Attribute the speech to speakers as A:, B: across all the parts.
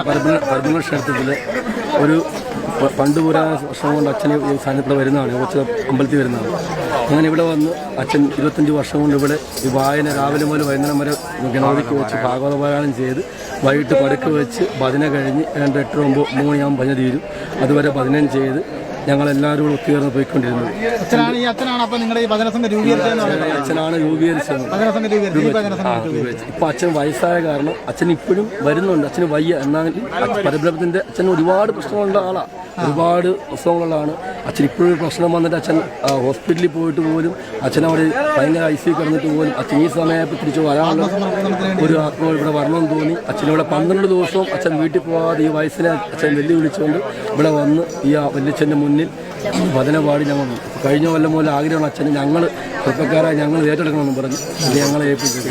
A: പരമ്പര ക്ഷേത്രത്തിൽ ഒരു പണ്ട് പുരാന വർഷം കൊണ്ട് അച്ഛൻ ഈ സ്ഥാനത്ത് വരുന്നതാണ്, കുറച്ച് അമ്പലത്തിൽ വരുന്നതാണ്. അങ്ങനെ ഇവിടെ വന്ന് അച്ഛൻ 25 വർഷം കൊണ്ട് ഇവിടെ ഈ വായന രാവിലെ മുതൽ വൈകുന്നേരം വരെ ഗണപതിക്ക് വെച്ച് ഭാഗവത പാരായണം ചെയ്ത് വൈകിട്ട് പടുക്ക് വെച്ച് ഭജന കഴിഞ്ഞ് 2, 8, 9 മണിയാകുമ്പോൾ ഭജന തീരും. അതുവരെ ഭജനം ചെയ്ത് ഞങ്ങളെല്ലാവരും കൂടെ ഒത്തുചേർന്ന് പോയിക്കൊണ്ടിരുന്നത്. അച്ഛനാണ് രൂപീകരിച്ചത്. ഇപ്പം അച്ഛൻ വയസ്സായ കാരണം അച്ഛൻ ഇപ്പോഴും വരുന്നുണ്ട്. അച്ഛന് വയ്യ, എന്നാലും പരബ്രഹ്മത്തിൻ്റെ അച്ഛൻ ഒരുപാട് പ്രശ്നമുള്ള ആളാണ്, ഒരുപാട് പ്രശ്നങ്ങളുള്ളതാണ്. അച്ഛൻ ഇപ്പോഴും പ്രശ്നം വന്നിട്ട് അച്ഛൻ ഹോസ്പിറ്റലിൽ പോയിട്ട് പോലും അച്ഛനവിടെ ഭയങ്കര ICU കിടന്നിട്ട് പോലും അച്ഛൻ ഈ സമയത്ത് തിരിച്ചു വരാനുള്ള ഒരു ആത്മാവ് ഇവിടെ വരണമെന്ന് തോന്നി. അച്ഛനിവിടെ 12 ദിവസവും അച്ഛൻ വീട്ടിൽ പോകാതെ ഈ വയസ്സിനെ അച്ഛൻ വെല്ലുവിളിച്ചുകൊണ്ട് ഇവിടെ വന്ന് ഈ വല്യച്ഛൻ്റെ മുന്നിൽ ഭജന പാടി ഞങ്ങൾ കഴിഞ്ഞ കൊല്ലം പോലെ ആഗ്രഹമാണ് അച്ഛന് ഞങ്ങൾ ചെറുപ്പക്കാരായി ഞങ്ങൾ ഏറ്റെടുക്കണമെന്ന് പറഞ്ഞു ഇത് ഞങ്ങളെ ഏൽപ്പിച്ചത്.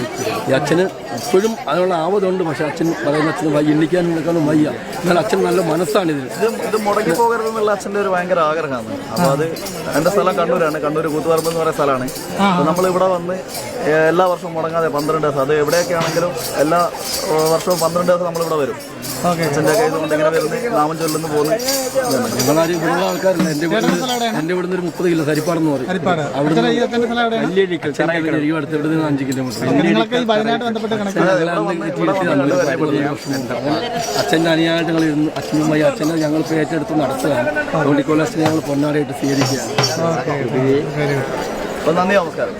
A: ഈ അച്ഛന് ഇപ്പോഴും അതിനുള്ള ആവതുണ്ട്. പക്ഷേ അച്ഛൻ പറയുന്ന അച്ഛന് വയ്യ, എണ്ണിക്കാൻ നിൽക്കാനും വയ്യ. എന്നാൽ അച്ഛൻ നല്ല മനസ്സാണ്
B: ഇത് മുടങ്ങി പോകരുതെന്നുള്ള അച്ഛൻ്റെ ഒരു ഭയങ്കര ആഗ്രഹമാണ്. അപ്പോൾ അത് എൻ്റെ സ്ഥലം കണ്ണൂരാണ്. കണ്ണൂർ കൂത്തുപറമ്പ് എന്ന് പറയുന്ന സ്ഥലമാണ്. അപ്പോൾ നമ്മളിവിടെ വന്ന് എല്ലാ വർഷവും മുടങ്ങാതെ 12 ദിവസം, അത് എവിടെയൊക്കെ ആണെങ്കിലും എല്ലാ വർഷവും 12 ദിവസം നമ്മളിവിടെ വരും. അച്ഛൻ്റെ ഒക്കെ ഇതുകൊണ്ട് ഇങ്ങനെ വരുന്നത് നാമം ചൊല്ലുന്നു പോകുന്നു.
A: ഞങ്ങളാരും ഇവിടെയുള്ള ആൾക്കാരില്ല. എൻ്റെ ഇവിടുന്ന് ഒരു 30 കിലോ സരിപ്പാടെന്ന് പറയും. അവിടെ അടുത്ത് 5 കിലോമീറ്റർ. അച്ഛൻ്റെ അനുയായിട്ട് ഞങ്ങൾ ഇരുന്ന് അച്ഛനും വയ്യ അച്ഛനെ ഞങ്ങൾ ഏറ്റെടുത്ത് നടത്തുകയാണ്. അതുകൊണ്ട് ഈ കൊല്ലം ഞങ്ങൾ പൊന്നാടായിട്ട് സ്വീകരിക്കുകയാണ്.
B: നന്ദി, നമസ്കാരം.